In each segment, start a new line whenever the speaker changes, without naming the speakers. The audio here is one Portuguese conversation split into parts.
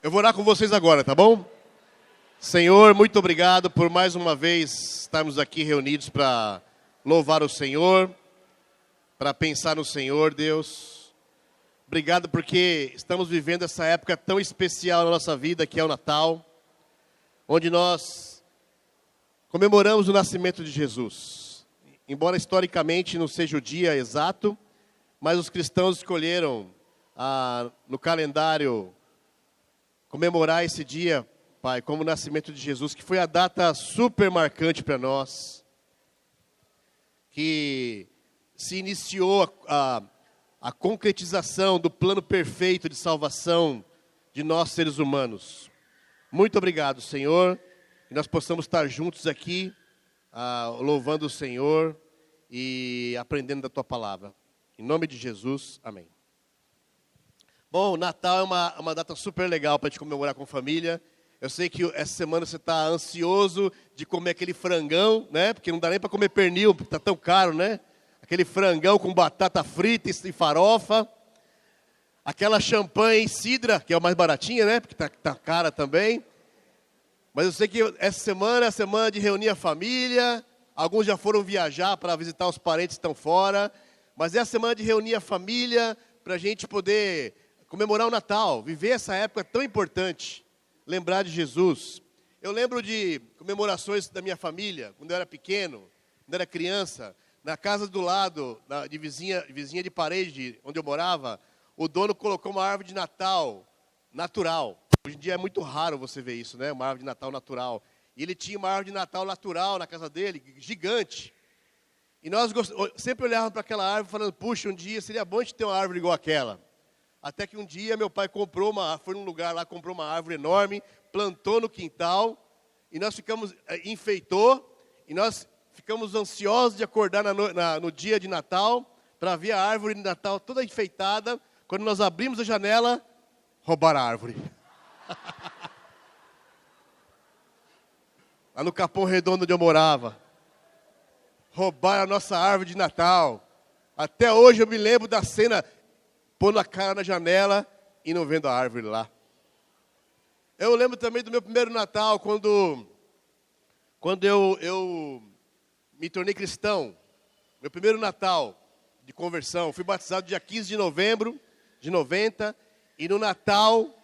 Eu vou orar com vocês agora, tá bom? Senhor, muito obrigado por mais uma vez estarmos aqui reunidos para louvar o Senhor, para pensar no Senhor, Deus. Obrigado porque estamos vivendo essa época tão especial na nossa vida, que é o Natal, onde nós comemoramos o nascimento de Jesus. Embora historicamente não seja o dia exato, mas os cristãos escolheram no calendário comemorar esse dia, Pai, como o nascimento de Jesus, que foi a data super marcante para nós, que se iniciou a concretização do plano perfeito de salvação de nós seres humanos. Muito obrigado, Senhor, que nós possamos estar juntos aqui, louvando o Senhor e aprendendo da Tua palavra. Em nome de Jesus, amém. Bom, Natal é uma data super legal para a gente comemorar com a família. Eu sei que essa semana você está ansioso de comer aquele frangão, né? Porque não dá nem para comer pernil, porque está tão caro, né? Aquele frangão com batata frita e farofa. Aquela champanhe cidra, que é a mais baratinha, né? Porque tá cara também. Mas eu sei que essa semana é a semana de reunir a família. Alguns já foram viajar para visitar os parentes que estão fora. Mas é a semana de reunir a família para a gente poder comemorar o Natal, viver essa época tão importante, lembrar de Jesus. Eu lembro de comemorações da minha família, quando eu era pequeno, quando eu era criança, na casa do lado, de vizinha de parede, onde eu morava, o dono colocou uma árvore de Natal natural. Hoje em dia é muito raro você ver isso, né? Uma árvore de Natal natural. E ele tinha uma árvore de Natal natural na casa dele, gigante. E nós sempre olhávamos para aquela árvore falando, puxa, um dia seria bom a gente ter uma árvore igual aquela. Até que um dia meu pai foi num lugar lá, comprou uma árvore enorme, plantou no quintal, e nós enfeitou, e nós ficamos ansiosos de acordar no dia de Natal, para ver a árvore de Natal toda enfeitada. Quando nós abrimos a janela, roubaram a árvore. Lá no Capão Redondo onde eu morava. Roubaram a nossa árvore de Natal. Até hoje eu me lembro da cena, pondo a cara na janela e não vendo a árvore lá. Eu lembro também do meu primeiro Natal, quando eu me tornei cristão. Meu primeiro Natal de conversão. Fui batizado dia 15 de novembro de 90. E no Natal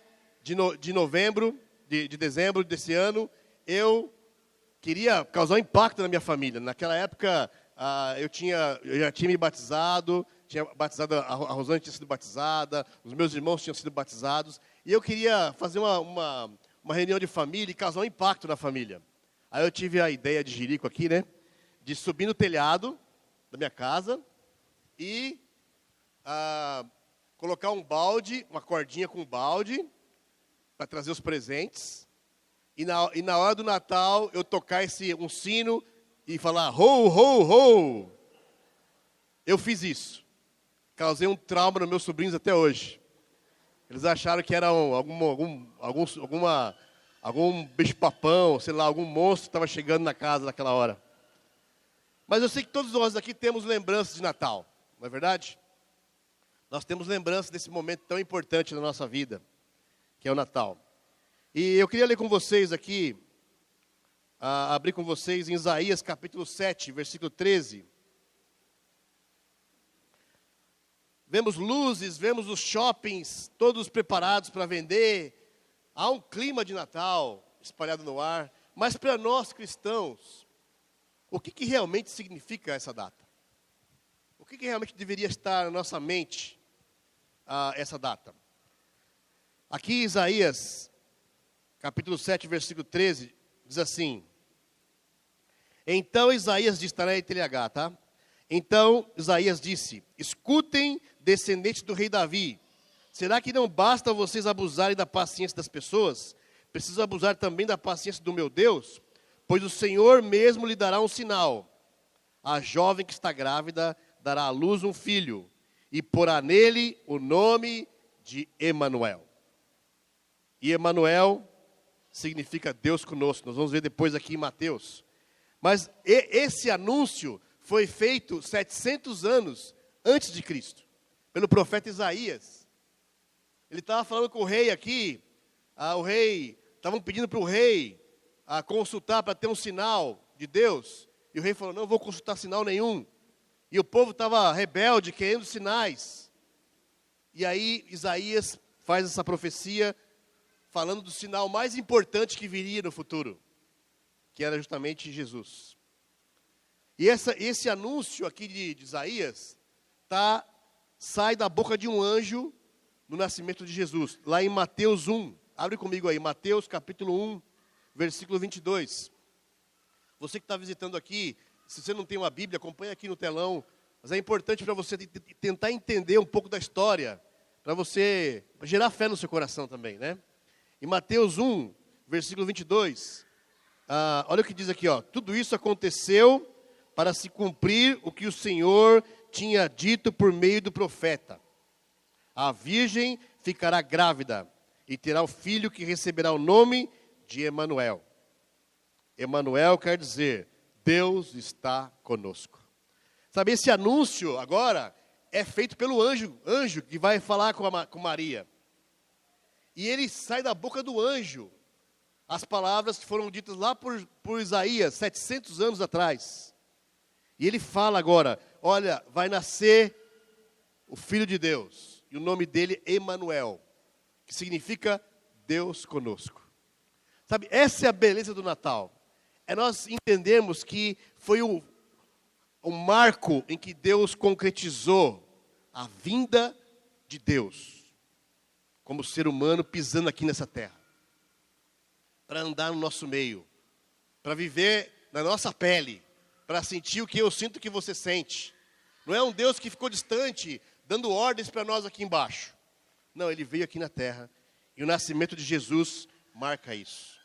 de dezembro desse ano, eu queria causar um impacto na minha família. Naquela época, eu já tinha me batizado, a Rosane tinha sido batizada, os meus irmãos tinham sido batizados, e eu queria fazer uma reunião de família e causar um impacto na família. Aí eu tive a ideia de jirico aqui, né? De subir no telhado da minha casa e colocar um balde, uma cordinha com um balde, para trazer os presentes. E na hora do Natal, eu tocar um sino e falar, ho, ho, ho. Eu fiz isso. Causei um trauma nos meus sobrinhos até hoje. Eles acharam que era algum bicho-papão, sei lá, algum monstro que estava chegando na casa naquela hora. Mas eu sei que todos nós aqui temos lembranças de Natal, não é verdade? Nós temos lembranças desse momento tão importante na nossa vida, que é o Natal. E eu queria ler com vocês aqui, abrir com vocês em Isaías capítulo 7, versículo 13. Vemos luzes, vemos os shoppings todos preparados para vender. Há um clima de Natal espalhado no ar. Mas para nós cristãos, o que realmente significa essa data? O que realmente deveria estar na nossa mente essa data? Aqui Isaías, capítulo 7, versículo 13, diz assim. Então Isaías disse, está na NTLH, tá? Então Isaías disse, escutem, descendentes do rei Davi, será que não basta vocês abusarem da paciência das pessoas? Preciso abusar também da paciência do meu Deus? Pois o Senhor mesmo lhe dará um sinal. A jovem que está grávida dará à luz um filho, e porá nele o nome de Emanuel. E Emanuel significa Deus conosco. Nós vamos ver depois aqui em Mateus. Mas esse anúncio foi feito 700 anos antes de Cristo, pelo profeta Isaías. Ele estava falando com o rei aqui, o rei, estavam pedindo para o rei consultar para ter um sinal de Deus. E o rei falou, não vou consultar sinal nenhum. E o povo estava rebelde, querendo sinais. E aí Isaías faz essa profecia, falando do sinal mais importante que viria no futuro, que era justamente Jesus. E esse anúncio aqui de Isaías, sai da boca de um anjo no nascimento de Jesus, lá em Mateus 1. Abre comigo aí, Mateus capítulo 1, versículo 22. Você que está visitando aqui, se você não tem uma Bíblia, acompanha aqui no telão. Mas é importante para você tentar entender um pouco da história, para você gerar fé no seu coração também, né? Em Mateus 1, versículo 22, olha o que diz aqui, ó. Tudo isso aconteceu para se cumprir o que o Senhor tinha dito por meio do profeta. A virgem ficará grávida e terá o filho que receberá o nome de Emanuel. Emanuel quer dizer, Deus está conosco. Sabe, esse anúncio agora é feito pelo anjo que vai falar com Maria. E ele sai da boca do anjo, as palavras que foram ditas lá por Isaías, 700 anos atrás. E ele fala agora, olha, vai nascer o Filho de Deus, e o nome dele é Emanuel, que significa Deus conosco. Sabe, essa é a beleza do Natal. É nós entendermos que foi o marco em que Deus concretizou a vinda de Deus, como ser humano pisando aqui nessa terra, para andar no nosso meio, para viver na nossa pele, para sentir o que eu sinto que você sente. Não é um Deus que ficou distante, dando ordens para nós aqui embaixo. Não, ele veio aqui na terra, e o nascimento de Jesus marca isso.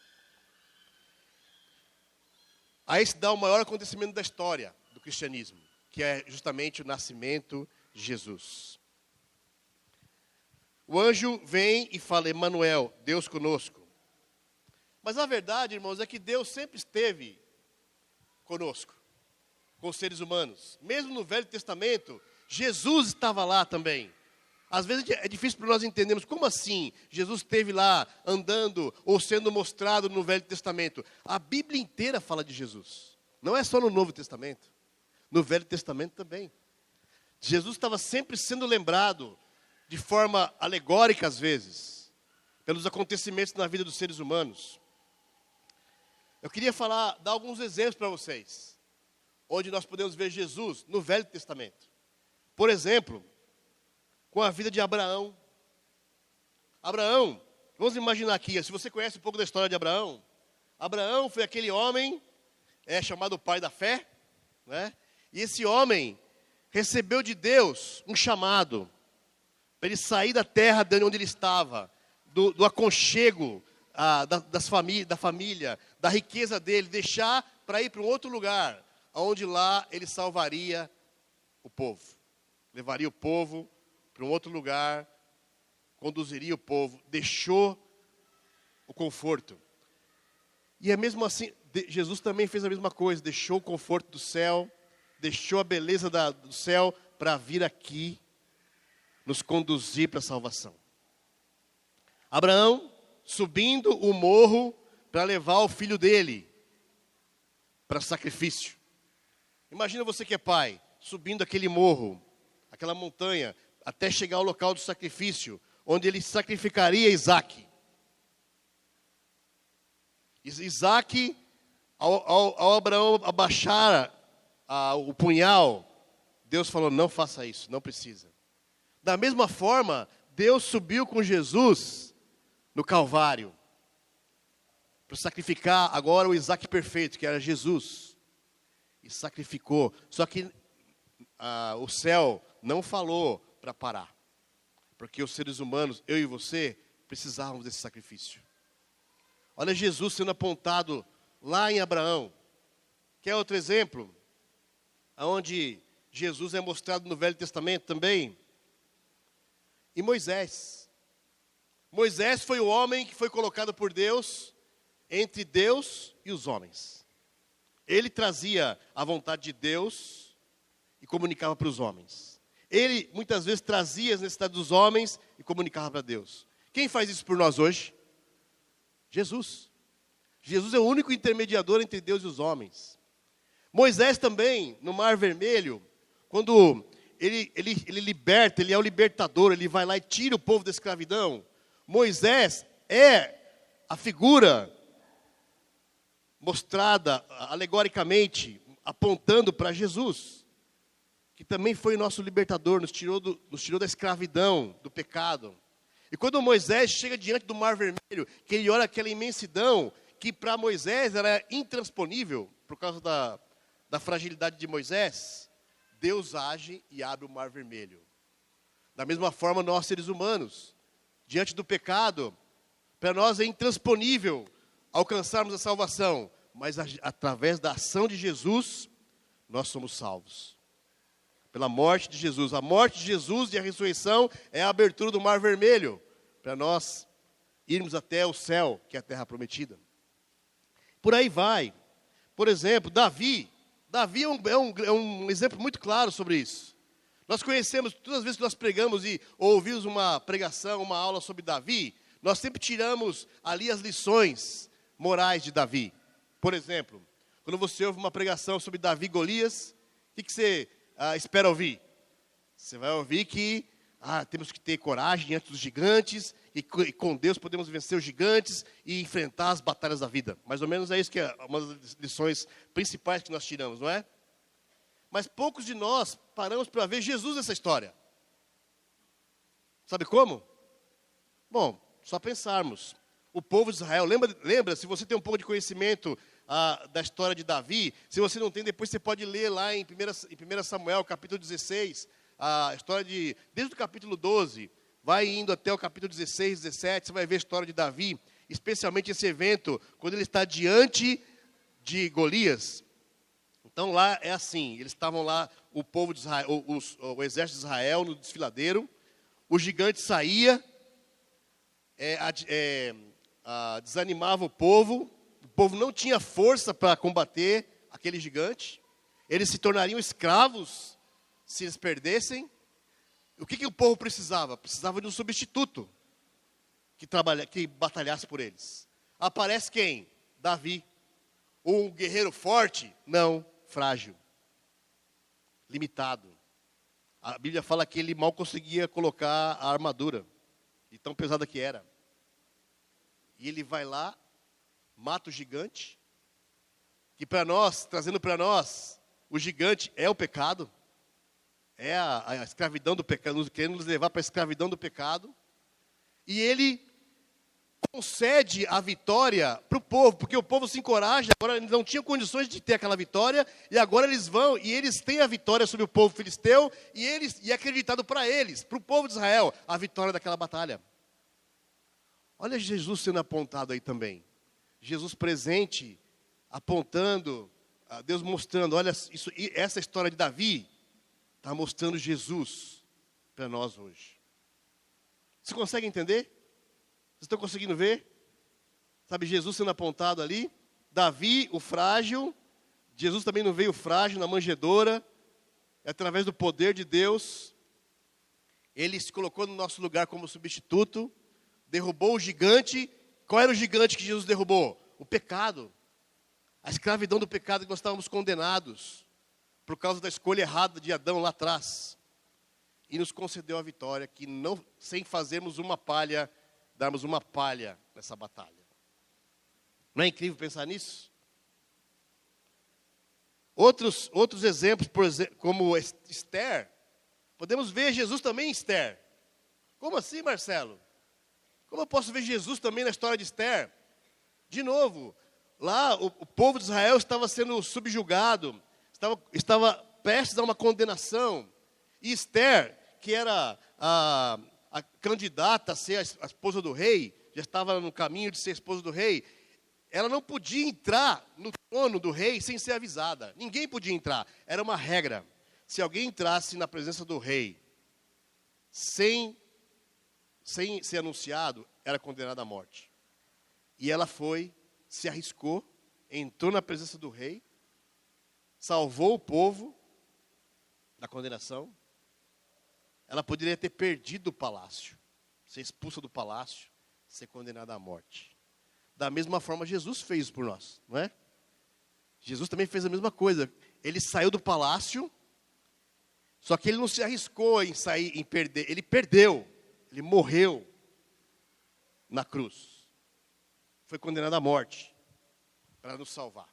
Aí se dá o maior acontecimento da história do cristianismo, que é justamente o nascimento de Jesus. O anjo vem e fala, Emanuel, Deus conosco. Mas a verdade, irmãos, é que Deus sempre esteve conosco, com os seres humanos. Mesmo no Velho Testamento, Jesus estava lá também. Às vezes é difícil para nós entendermos, como assim Jesus esteve lá andando ou sendo mostrado no Velho Testamento? A Bíblia inteira fala de Jesus. Não é só no Novo Testamento. No Velho Testamento também. Jesus estava sempre sendo lembrado, de forma alegórica às vezes, pelos acontecimentos na vida dos seres humanos. Eu queria dar alguns exemplos para vocês, onde nós podemos ver Jesus no Velho Testamento. Por exemplo, com a vida de Abraão. Abraão, vamos imaginar aqui, se você conhece um pouco da história de Abraão, Abraão foi aquele homem, chamado pai da fé, né? E esse homem recebeu de Deus um chamado, para ele sair da terra de onde ele estava, do aconchego da família, da riqueza dele, deixar para ir para um outro lugar, onde lá ele salvaria o povo. Levaria o povo para um outro lugar, conduziria o povo, deixou o conforto. E é mesmo assim, Jesus também fez a mesma coisa, deixou o conforto do céu, deixou a beleza do céu para vir aqui, nos conduzir para a salvação. Abraão, subindo o morro para levar o filho dele para sacrifício. Imagina você que é pai, subindo aquele morro, aquela montanha, até chegar ao local do sacrifício, onde ele sacrificaria Isaac. Isaac, ao Abraão abaixar o punhal, Deus falou, não faça isso, não precisa. Da mesma forma, Deus subiu com Jesus no Calvário, para sacrificar agora o Isaac perfeito, que era Jesus. E sacrificou. Só que o céu não falou para parar. Porque os seres humanos, eu e você, precisávamos desse sacrifício. Olha Jesus sendo apontado lá em Abraão. Quer outro exemplo? Onde Jesus é mostrado no Velho Testamento também. E Moisés. Moisés foi o homem que foi colocado por Deus entre Deus e os homens. Ele trazia a vontade de Deus e comunicava para os homens. Ele muitas vezes trazia as necessidades dos homens e comunicava para Deus. Quem faz isso por nós hoje? Jesus. Jesus é o único intermediador entre Deus e os homens. Moisés também, no Mar Vermelho, quando ele liberta, ele é o libertador, ele vai lá e tira o povo da escravidão. Moisés é a figura mostrada alegoricamente, apontando para Jesus, que também foi nosso libertador, nos tirou da escravidão, do pecado. E quando Moisés chega diante do Mar Vermelho, que ele olha aquela imensidão, que para Moisés era intransponível, por causa da fragilidade de Moisés, Deus age e abre o Mar Vermelho. Da mesma forma, nós seres humanos, diante do pecado, para nós é intransponível alcançarmos a salvação, mas através da ação de Jesus, nós somos salvos. Pela morte de Jesus. A morte de Jesus e a ressurreição é a abertura do Mar Vermelho, para nós irmos até o céu, que é a terra prometida. Por aí vai. Por exemplo, Davi é um exemplo muito claro sobre isso. Nós conhecemos, todas as vezes que nós pregamos ou ouvimos uma pregação, uma aula sobre Davi, nós sempre tiramos ali as lições morais de Davi. Por exemplo, quando você ouve uma pregação sobre Davi e Golias, o que você espera ouvir? Você vai ouvir que temos que ter coragem diante dos gigantes, e com Deus podemos vencer os gigantes e enfrentar as batalhas da vida. Mais ou menos é isso que é uma das lições principais que nós tiramos, não é? Mas poucos de nós paramos para ver Jesus nessa história. Sabe como? Bom, só pensarmos. O povo de Israel, lembra, se você tem um pouco de conhecimento da história de Davi, se você não tem, depois você pode ler lá em 1 Samuel, capítulo 16, a história desde o capítulo 12, vai indo até o capítulo 16, 17, você vai ver a história de Davi, especialmente esse evento, quando ele está diante de Golias. Então lá é assim, eles estavam lá, o povo de Israel, o exército de Israel no desfiladeiro, o gigante saía, desanimava o povo não tinha força para combater aquele gigante, eles se tornariam escravos se eles perdessem. O que o povo precisava? Precisava de um substituto que batalhasse por eles. Aparece quem? Davi. Um guerreiro forte? Não, frágil, limitado. A Bíblia fala que ele mal conseguia colocar a armadura, de tão pesada que era. E ele vai lá, mata o gigante, que trazendo para nós, o gigante é o pecado, é a escravidão do pecado, querendo nos levar para a escravidão do pecado. E ele concede a vitória para o povo, porque o povo se encoraja, agora eles não tinham condições de ter aquela vitória, e agora eles vão, e eles têm a vitória sobre o povo filisteu, e é acreditado para eles, para o povo de Israel, a vitória daquela batalha. Olha Jesus sendo apontado aí também. Jesus presente, apontando, Deus mostrando, olha, essa história de Davi está mostrando Jesus para nós hoje. Você consegue entender? Vocês estão conseguindo ver? Sabe, Jesus sendo apontado ali, Davi, o frágil, Jesus também não veio frágil na manjedoura, através do poder de Deus, ele se colocou no nosso lugar como substituto, derrubou o gigante. Qual era o gigante que Jesus derrubou? O pecado. A escravidão do pecado que nós estávamos condenados, por causa da escolha errada de Adão lá atrás. E nos concedeu a vitória, que não, sem fazermos uma palha, darmos uma palha nessa batalha. Não é incrível pensar nisso? Outros exemplos, por exemplo, como Esther, podemos ver Jesus também em Esther. Como assim, Marcelo? Como eu posso ver Jesus também na história de Esther? De novo, lá o povo de Israel estava sendo subjugado, estava prestes a uma condenação. E Esther, que era a candidata a ser a esposa do rei, já estava no caminho de ser esposa do rei, ela não podia entrar no trono do rei sem ser avisada. Ninguém podia entrar, era uma regra. Se alguém entrasse na presença do rei sem ser anunciado, era condenado à morte. E ela se arriscou, entrou na presença do rei, salvou o povo da condenação. Ela poderia ter perdido o palácio, ser expulsa do palácio, ser condenada à morte. Da mesma forma, Jesus fez por nós, não é? Jesus também fez a mesma coisa. Ele saiu do palácio, só que ele não se arriscou em sair, em perder. Ele perdeu, ele morreu na cruz. Foi condenado à morte para nos salvar.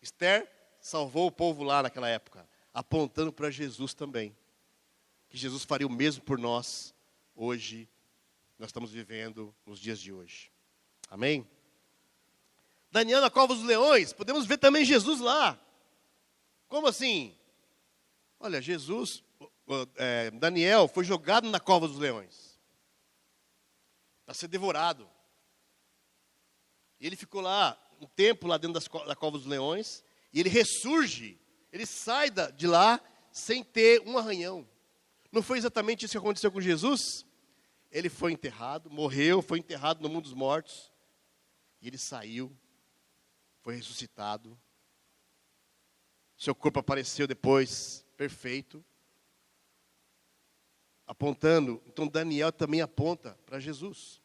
Esther salvou o povo lá naquela época, apontando para Jesus também. Que Jesus faria o mesmo por nós hoje, nós estamos vivendo nos dias de hoje. Amém? Daniel na cova dos leões, podemos ver também Jesus lá. Como assim? Olha, Daniel foi jogado na cova dos leões para ser devorado. E ele ficou lá um tempo lá dentro da cova dos leões, e ele ressurge, ele sai de lá sem ter um arranhão. Não foi exatamente isso que aconteceu com Jesus? Ele foi enterrado, morreu, foi enterrado no mundo dos mortos, e ele saiu, foi ressuscitado. Seu corpo apareceu depois, perfeito, apontando. Então Daniel também aponta para Jesus.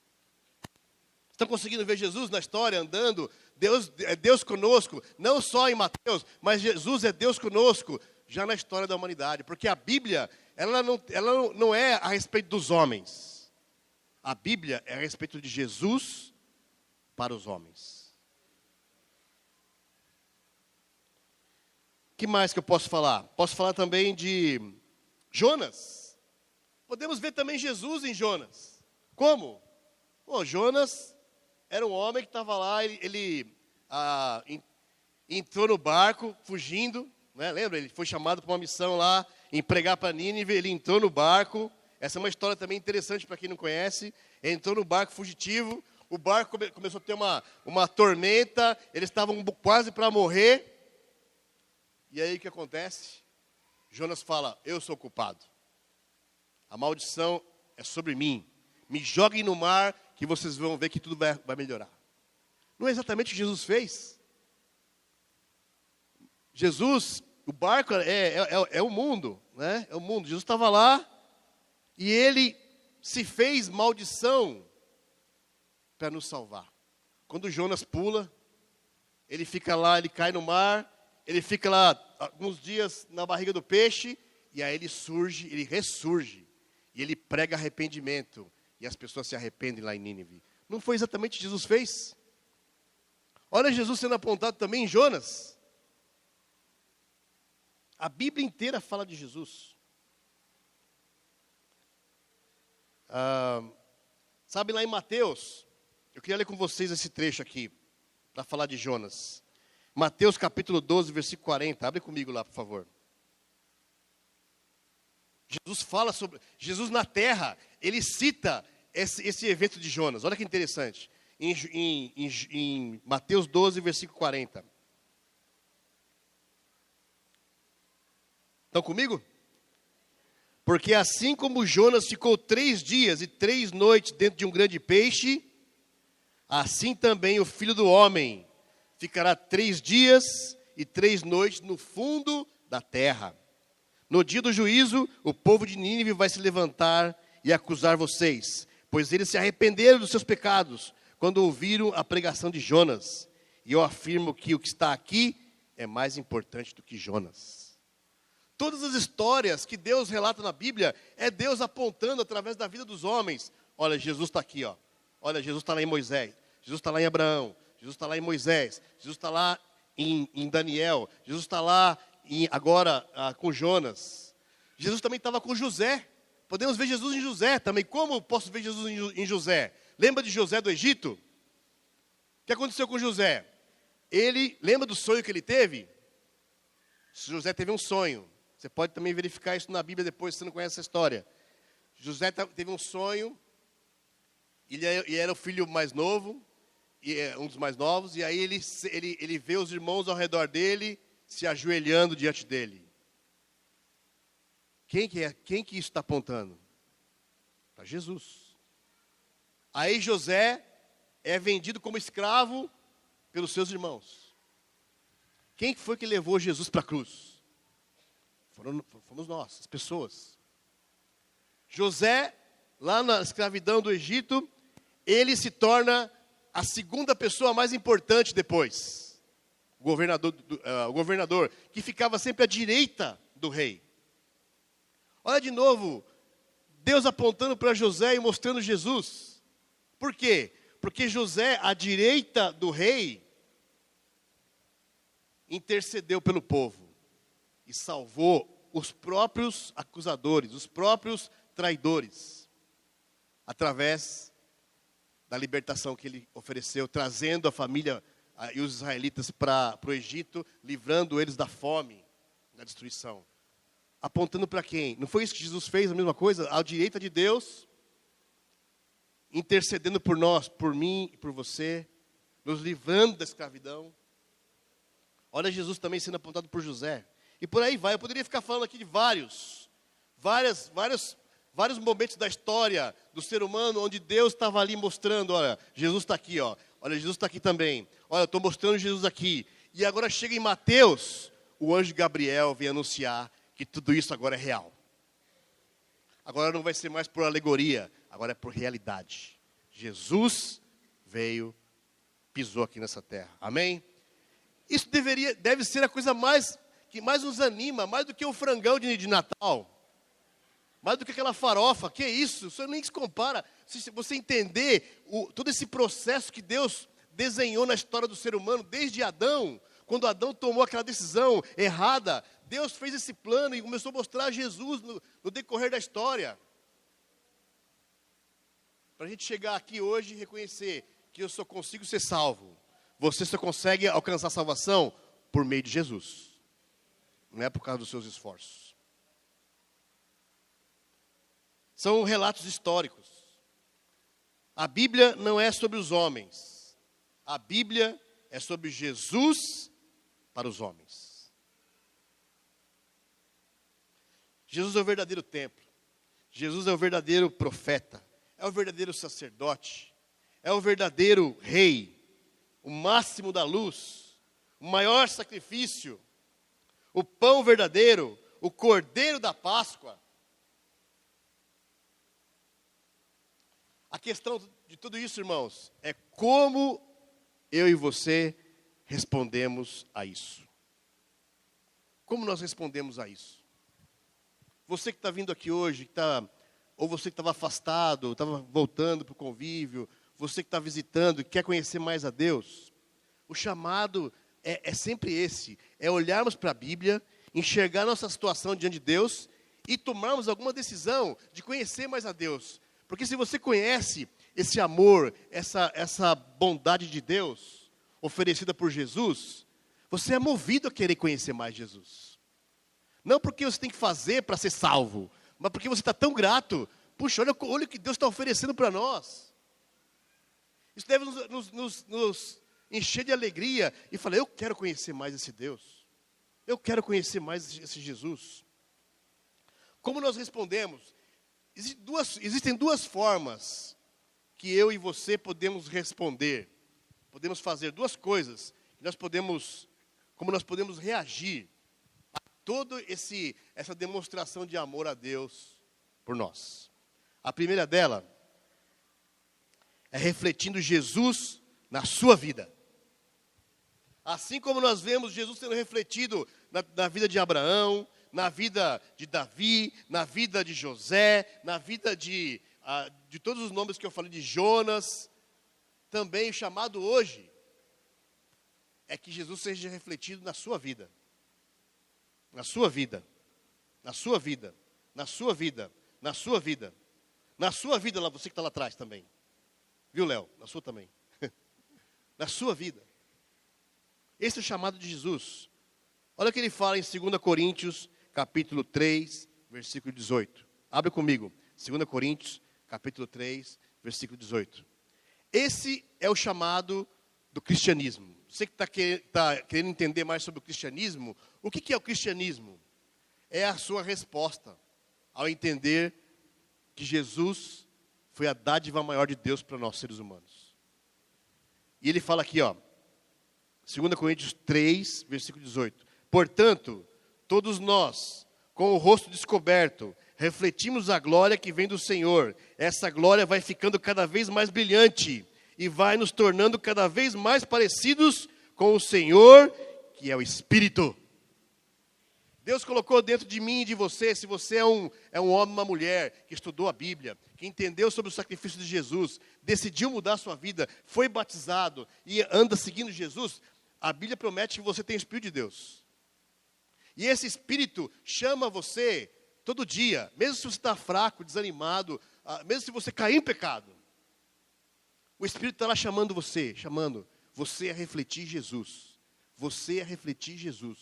Estão conseguindo ver Jesus na história, andando? Deus é Deus conosco, não só em Mateus, mas Jesus é Deus conosco, já na história da humanidade. Porque a Bíblia, ela não é a respeito dos homens. A Bíblia é a respeito de Jesus para os homens. O que mais que eu posso falar? Posso falar também de Jonas. Podemos ver também Jesus em Jonas. Como? Jonas era um homem que estava lá, ele entrou no barco, fugindo, né? Lembra? Ele foi chamado para uma missão lá, em pregar para Nínive, ele entrou no barco. Essa é uma história também interessante para quem não conhece. Entrou no barco fugitivo, o barco começou a ter uma tormenta, eles estavam quase para morrer. E aí o que acontece? Jonas fala, eu sou culpado. A maldição é sobre mim. Me joguem no mar que vocês vão ver que tudo vai melhorar. Não é exatamente o que Jesus fez. Jesus, o barco é o mundo, né? É o mundo. Jesus estava lá e ele se fez maldição para nos salvar. Quando Jonas pula, ele fica lá, ele cai no mar, ele fica lá alguns dias na barriga do peixe, e aí ele ressurge, e ele prega arrependimento, e as pessoas se arrependem lá em Nínive. Não foi exatamente o que Jesus fez? Olha Jesus sendo apontado também em Jonas. A Bíblia inteira fala de Jesus. Sabe lá em Mateus, eu queria ler com vocês esse trecho aqui, para falar de Jonas. Mateus capítulo 12, versículo 40. Abre comigo lá, por favor. Jesus fala sobre... Jesus na terra, ele cita esse evento de Jonas. Olha que interessante. Em Mateus 12, versículo 40. Estão comigo? Porque assim como Jonas ficou 3 dias e 3 noites dentro de um grande peixe, assim também o Filho do Homem ficará 3 dias e 3 noites no fundo da terra. No dia do juízo, o povo de Nínive vai se levantar e acusar vocês, pois eles se arrependeram dos seus pecados, quando ouviram a pregação de Jonas. E eu afirmo que o que está aqui é mais importante do que Jonas. Todas as histórias que Deus relata na Bíblia, é Deus apontando através da vida dos homens. Olha, Jesus está aqui, ó. Olha, Jesus está lá em Moisés, Jesus está lá em Abraão, Jesus está lá em Moisés, Jesus está lá em Daniel, Jesus está lá agora com Jonas. Jesus também estava com José. Podemos ver Jesus em José também. Como posso ver Jesus em José? Lembra de José do Egito? O que aconteceu com José? Lembra do sonho que ele teve? José teve um sonho. Você pode também verificar isso na Bíblia depois, se você não conhece essa história. José teve um sonho, ele era o filho mais novo, um dos mais novos, e aí ele vê os irmãos ao redor dele, se ajoelhando diante dele. Quem que isso está apontando? Para Jesus. Aí José é vendido como escravo pelos seus irmãos. Quem foi que levou Jesus para a cruz? Fomos nós, as pessoas. José, lá na escravidão do Egito, ele se torna a segunda pessoa mais importante depois. O governador, que ficava sempre à direita do rei. Olha de novo, Deus apontando para José e mostrando Jesus. Por quê? Porque José, à direita do rei, intercedeu pelo povo e salvou os próprios acusadores, os próprios traidores, através da libertação que ele ofereceu, trazendo a família e os israelitas para o Egito, livrando eles da fome, da destruição. Apontando para quem? Não foi isso que Jesus fez, a mesma coisa? À direita de Deus, intercedendo por nós, por mim e por você, nos livrando da escravidão. Olha Jesus também sendo apontado por José. E por aí vai, eu poderia ficar falando aqui de vários momentos da história do ser humano, onde Deus estava ali mostrando, olha, Jesus está aqui, ó. Olha, Jesus está aqui também. Olha, eu estou mostrando Jesus aqui. E agora chega em Mateus, o anjo Gabriel vem anunciar que tudo isso agora é real. Agora não vai ser mais por alegoria, agora é por realidade. Jesus veio, pisou aqui nessa terra. Amém? Isso deve ser a coisa que mais nos anima, mais do que o frangão de Natal. Mais do que aquela farofa, que é isso? Isso nem se compara. Se você entender todo esse processo que Deus desenhou na história do ser humano, desde Adão, quando Adão tomou aquela decisão errada, Deus fez esse plano e começou a mostrar Jesus no decorrer da história. Para a gente chegar aqui hoje e reconhecer que eu só consigo ser salvo. Você só consegue alcançar a salvação por meio de Jesus. Não é por causa dos seus esforços. São relatos históricos. A Bíblia não é sobre os homens. A Bíblia é sobre Jesus para os homens. Jesus é o verdadeiro templo. Jesus é o verdadeiro profeta. É o verdadeiro sacerdote. É o verdadeiro rei. O máximo da luz. O maior sacrifício. O pão verdadeiro. O cordeiro da Páscoa. A questão de tudo isso, irmãos, é como eu e você respondemos a isso. Como nós respondemos a isso? Você que está vindo aqui hoje, ou você que estava afastado, estava voltando para o convívio, você que está visitando e quer conhecer mais a Deus, o chamado é sempre esse, é olharmos para a Bíblia, enxergar nossa situação diante de Deus e tomarmos alguma decisão de conhecer mais a Deus. Porque se você conhece esse amor, essa bondade de Deus, oferecida por Jesus, você é movido a querer conhecer mais Jesus. Não porque você tem que fazer para ser salvo, mas porque você está tão grato. Puxa, olha o que Deus está oferecendo para nós. Isso deve nos encher de alegria e falar, eu quero conhecer mais esse Deus. Eu quero conhecer mais esse Jesus. Como nós respondemos? Existem duas formas que eu e você podemos responder. Podemos fazer duas coisas. Como nós podemos reagir a toda essa demonstração de amor a Deus por nós. A primeira dela é refletindo Jesus na sua vida. Assim como nós vemos Jesus sendo refletido na vida de Abraão, na vida de Davi, na vida de José, na vida de todos os nomes que eu falei, de Jonas, também o chamado hoje é que Jesus seja refletido na sua vida. Na sua vida. Na sua vida. Na sua vida. Na sua vida. Na sua vida, lá, você que está lá atrás também. Viu, Léo? Na sua também. Na sua vida. Esse é o chamado de Jesus. Olha o que ele fala em 2 Coríntios, capítulo 3, versículo 18. Abre comigo. 2 Coríntios, capítulo 3, versículo 18. Esse é o chamado do cristianismo. Você que está querendo entender mais sobre o cristianismo, o que é o cristianismo? É a sua resposta ao entender que Jesus foi a dádiva maior de Deus para nós, seres humanos. E ele fala aqui, ó, 2 Coríntios 3, versículo 18. Portanto, todos nós, com o rosto descoberto, refletimos a glória que vem do Senhor. Essa glória vai ficando cada vez mais brilhante. e vai nos tornando cada vez mais parecidos com o Senhor, que é o Espírito. Deus colocou dentro de mim e de você, se você é um homem, uma mulher, que estudou a Bíblia, que entendeu sobre o sacrifício de Jesus, decidiu mudar a sua vida, foi batizado e anda seguindo Jesus, a Bíblia promete que você tem o Espírito de Deus. E esse Espírito chama você todo dia, mesmo se você está fraco, desanimado, mesmo se você cair em pecado. O Espírito está lá chamando você a refletir Jesus. Você a refletir Jesus.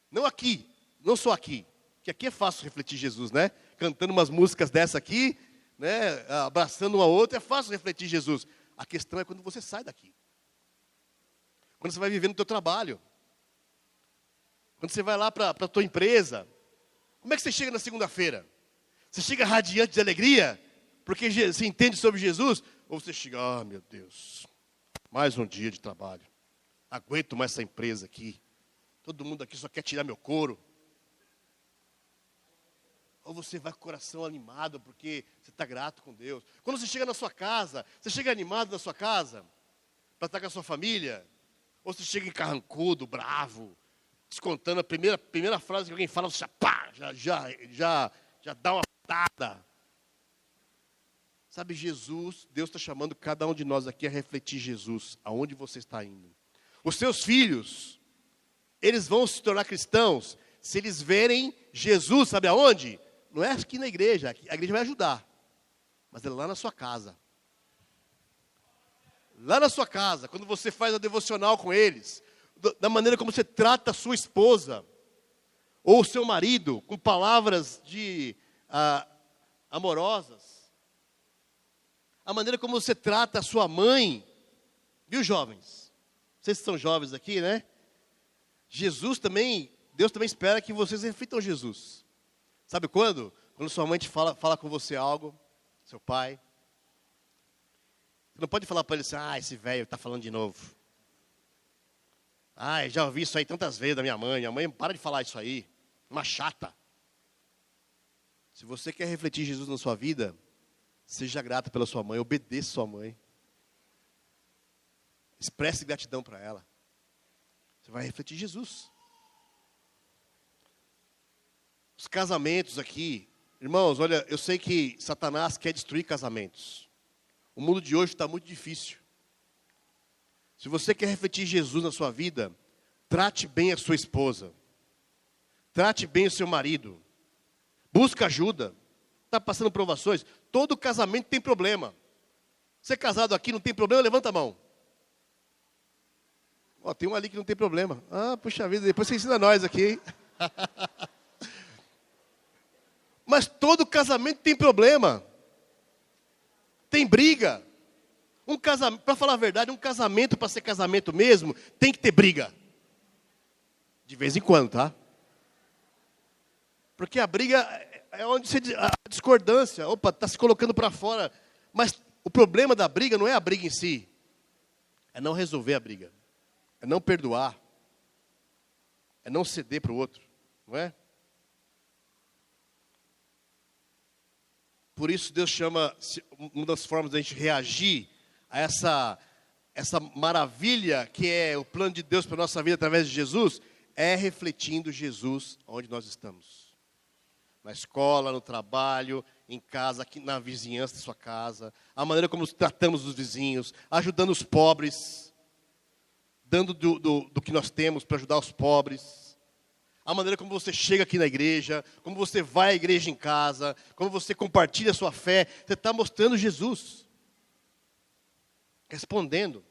Não aqui, não só aqui, que aqui é fácil refletir Jesus, né? Cantando umas músicas dessa aqui, né? Abraçando uma outra, é fácil refletir Jesus. A questão é quando você sai daqui. Quando você vai viver no teu trabalho. Quando você vai lá para a tua empresa. Como é que você chega na segunda-feira? Você chega radiante de alegria? Porque você entende sobre Jesus? Ou você chega, meu Deus, mais um dia de trabalho. Aguento mais essa empresa aqui. Todo mundo aqui só quer tirar meu couro. Ou você vai com o coração animado porque você está grato com Deus. Quando você chega na sua casa, você chega animado na sua casa para estar com a sua família? Ou você chega encarrancudo, bravo, descontando a primeira frase que alguém fala, você já dá uma patada. Sabe, Jesus, Deus está chamando cada um de nós aqui a refletir Jesus, aonde você está indo. Os seus filhos, eles vão se tornar cristãos se eles verem Jesus, sabe aonde? Não é aqui na igreja, a igreja vai ajudar, mas é lá na sua casa. Lá na sua casa, quando você faz a devocional com eles, da maneira como você trata a sua esposa, ou o seu marido, com palavras amorosas, a maneira como você trata a sua mãe, viu, jovens? Vocês são jovens aqui, né? Deus também espera que vocês reflitam Jesus. Sabe quando? Quando sua mãe fala com você algo, seu pai. Você não pode falar para ele assim, esse velho está falando de novo. Já ouvi isso aí tantas vezes da minha mãe. Minha mãe, para de falar isso aí. Uma chata. Se você quer refletir Jesus na sua vida, seja grato pela sua mãe, obedeça sua mãe. Expresse gratidão para ela. Você vai refletir Jesus. Os casamentos aqui, irmãos, olha, eu sei que Satanás quer destruir casamentos. O mundo de hoje está muito difícil. Se você quer refletir Jesus na sua vida, trate bem a sua esposa. Trate bem o seu marido. Busque ajuda. Está passando provações. Todo casamento tem problema. Você é casado aqui, não tem problema? Levanta a mão. Tem um ali que não tem problema. Puxa vida, depois você ensina nós aqui, hein? Mas todo casamento tem problema. Tem briga. Para falar a verdade, um casamento, para ser casamento mesmo, tem que ter briga. De vez em quando, tá? Porque a briga é onde a discordância, está se colocando para fora. Mas o problema da briga não é a briga em si. É não resolver a briga. É não perdoar. É não ceder para o outro. Não é? Por isso Deus chama, uma das formas da gente reagir a essa maravilha que é o plano de Deus para a nossa vida através de Jesus, é refletindo Jesus onde nós estamos. Na escola, no trabalho, em casa, aqui na vizinhança da sua casa. A maneira como tratamos os vizinhos, ajudando os pobres, dando do que nós temos para ajudar os pobres. A maneira como você chega aqui na igreja, como você vai à igreja em casa, como você compartilha a sua fé, você está mostrando Jesus. Respondendo.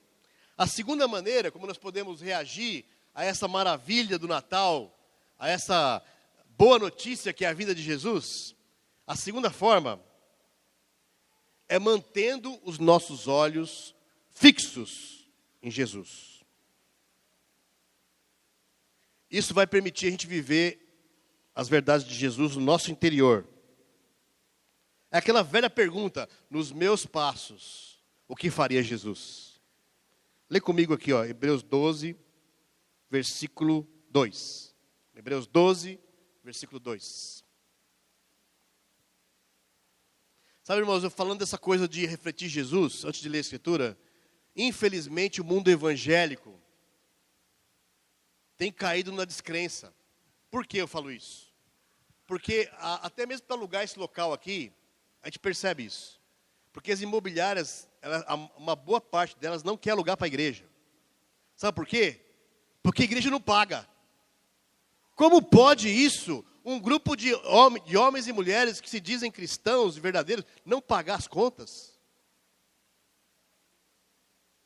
A segunda maneira como nós podemos reagir a essa maravilha do Natal, a essa boa notícia que é a vida de Jesus, a segunda forma é mantendo os nossos olhos fixos em Jesus. Isso vai permitir a gente viver as verdades de Jesus no nosso interior. É aquela velha pergunta, nos meus passos, o que faria Jesus? Lê comigo aqui, Hebreus 12, versículo 2. Hebreus 12, versículo 2. Sabe, irmãos, eu falando dessa coisa de refletir Jesus, antes de ler a Escritura, infelizmente o mundo evangélico tem caído na descrença. Por que eu falo isso? Porque até mesmo para alugar esse local aqui, a gente percebe isso. Porque as imobiliárias, uma boa parte delas não quer alugar para a igreja. Sabe por quê? Porque a igreja não paga. Como pode isso, um grupo de homens e mulheres que se dizem cristãos e verdadeiros, não pagar as contas?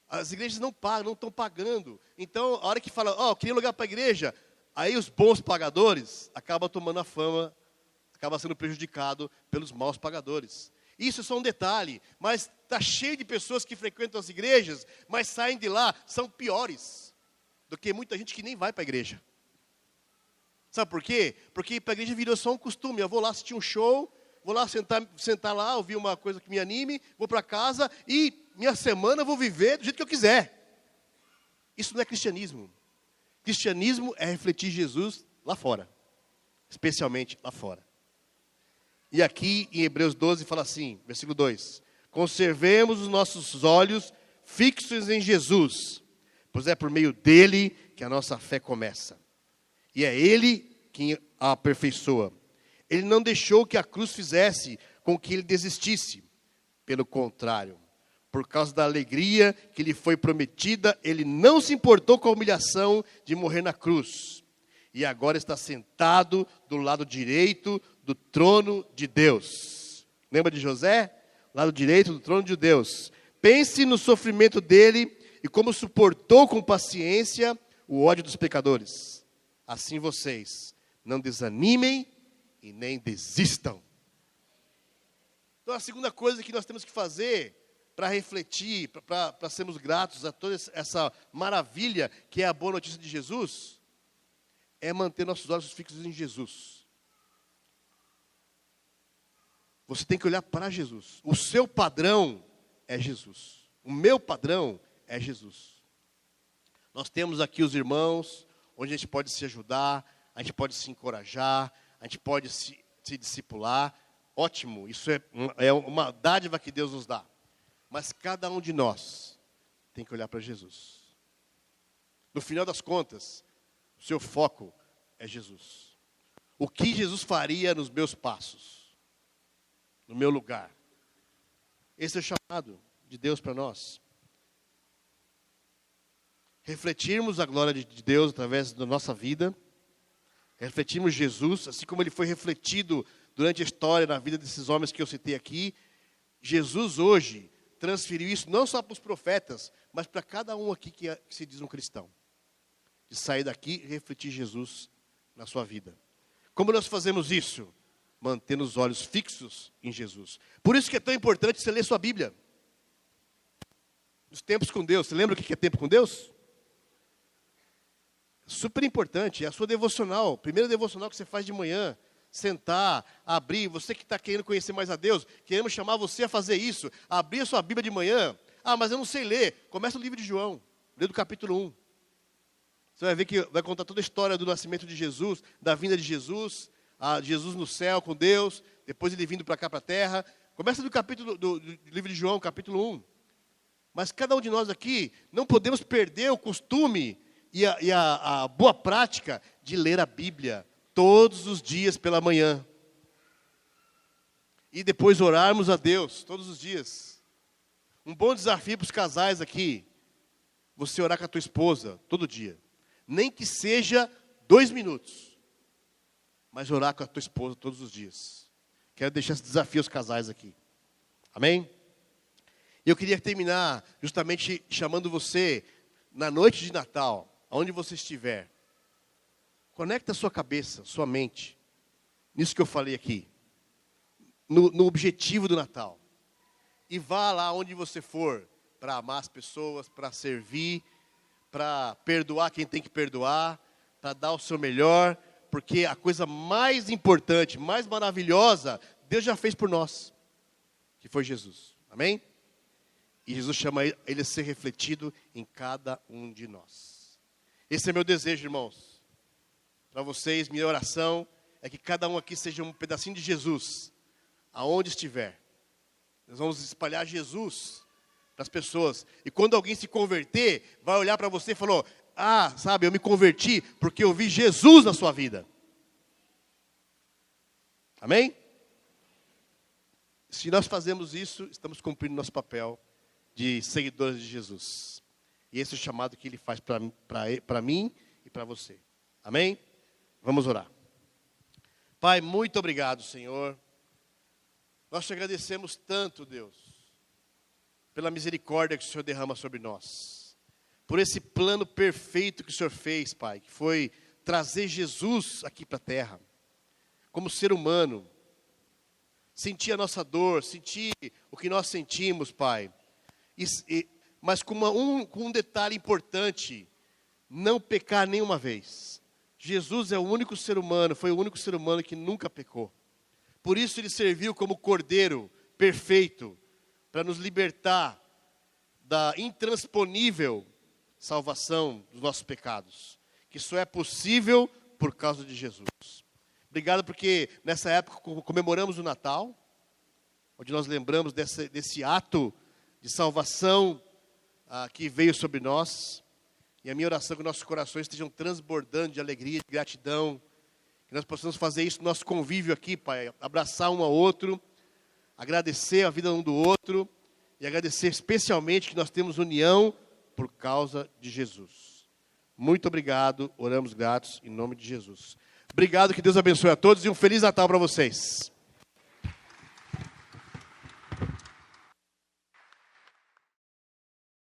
As igrejas não pagam, não estão pagando. Então, a hora que fala, eu queria alugar para a igreja, aí os bons pagadores acabam tomando a fama, acabam sendo prejudicado pelos maus pagadores. Isso é só um detalhe, mas está cheio de pessoas que frequentam as igrejas, mas saem de lá, são piores do que muita gente que nem vai para a igreja. Sabe por quê? Porque ir para a igreja virou só um costume. Eu vou lá assistir um show, vou lá sentar lá, ouvir uma coisa que me anime, vou para casa e minha semana eu vou viver do jeito que eu quiser. Isso não é cristianismo. Cristianismo é refletir Jesus lá fora, especialmente lá fora. E aqui em Hebreus 12 fala assim, versículo 2: conservemos os nossos olhos fixos em Jesus, pois é por meio dele que a nossa fé começa. E é ele quem a aperfeiçoa. Ele não deixou que a cruz fizesse com que ele desistisse. Pelo contrário, por causa da alegria que lhe foi prometida, ele não se importou com a humilhação de morrer na cruz. E agora está sentado do lado direito do trono de Deus. Lembra de José? Lado direito do trono de Deus. Pense no sofrimento dele e como suportou com paciência o ódio dos pecadores. Assim vocês não desanimem e nem desistam. Então a segunda coisa que nós temos que fazer para refletir, para sermos gratos a toda essa maravilha que é a boa notícia de Jesus, é manter nossos olhos fixos em Jesus. Você tem que olhar para Jesus. O seu padrão é Jesus. O meu padrão é Jesus. Nós temos aqui os irmãos, onde a gente pode se ajudar, a gente pode se encorajar, a gente pode se discipular. Ótimo, isso é uma dádiva que Deus nos dá. Mas cada um de nós tem que olhar para Jesus. No final das contas, o seu foco é Jesus. O que Jesus faria nos meus passos, no meu lugar. Esse é o chamado de Deus para nós. Refletirmos a glória de Deus através da nossa vida. Refletirmos Jesus, assim como ele foi refletido durante a história, na vida desses homens que eu citei aqui. Jesus hoje transferiu isso não só para os profetas, mas para cada um aqui que se diz um cristão. De sair daqui e refletir Jesus na sua vida. Como nós fazemos isso? Mantendo os olhos fixos em Jesus. Por isso que é tão importante você ler sua Bíblia. Os tempos com Deus. Você lembra o que é tempo com Deus? Super importante. É a sua devocional. Primeira devocional que você faz de manhã. Sentar, abrir. Você que está querendo conhecer mais a Deus, queremos chamar você a fazer isso. Abrir a sua Bíblia de manhã. Mas eu não sei ler. Começa o livro de João. Lê do capítulo 1. Você vai ver que vai contar toda a história do nascimento de Jesus, da vinda de Jesus, Jesus no céu com Deus, depois ele vindo para cá para a terra. Começa do capítulo do livro de João, capítulo 1. Mas cada um de nós aqui não podemos perder o costume e a boa prática de ler a Bíblia todos os dias pela manhã. E depois orarmos a Deus todos os dias. Um bom desafio para os casais aqui, você orar com a tua esposa todo dia. Nem que seja 2 minutos. Mas orar com a tua esposa todos os dias. Quero deixar esse desafio aos casais aqui. Amém? E eu queria terminar justamente chamando você, na noite de Natal, aonde você estiver, conecta a sua cabeça, sua mente, nisso que eu falei aqui, no objetivo do Natal. E vá lá onde você for, para amar as pessoas, para servir, para perdoar quem tem que perdoar, para dar o seu melhor, porque a coisa mais importante, mais maravilhosa, Deus já fez por nós, que foi Jesus. Amém? E Jesus chama ele a ser refletido em cada um de nós. Esse é meu desejo, irmãos. Para vocês, minha oração é que cada um aqui seja um pedacinho de Jesus, aonde estiver. Nós vamos espalhar Jesus para as pessoas. E quando alguém se converter, vai olhar para você e falar: ah, sabe, eu me converti porque eu vi Jesus na sua vida. Amém? Se nós fazemos isso, estamos cumprindo nosso papel de seguidores de Jesus. E esse é o chamado que Ele faz para mim e para você. Amém? Vamos orar. Pai, muito obrigado, Senhor. Nós te agradecemos tanto, Deus, pela misericórdia que o Senhor derrama sobre nós. Por esse plano perfeito que o Senhor fez, Pai, que foi trazer Jesus aqui para a terra, como ser humano, sentir a nossa dor, sentir o que nós sentimos, Pai, mas com um detalhe importante: não pecar nenhuma vez. Jesus é o único ser humano, foi o único ser humano que nunca pecou. Por isso Ele serviu como cordeiro perfeito, para nos libertar da intransponível salvação dos nossos pecados, que só é possível por causa de Jesus. Obrigado porque nessa época comemoramos o Natal, onde nós lembramos desse ato de salvação que veio sobre nós. E a minha oração é que nossos corações estejam transbordando de alegria, de gratidão, que nós possamos fazer isso no nosso convívio aqui, Pai, abraçar um ao outro, agradecer a vida um do outro, e agradecer especialmente que nós temos união por causa de Jesus. Muito obrigado, oramos gratos em nome de Jesus. Obrigado, que Deus abençoe a todos e um Feliz Natal para vocês.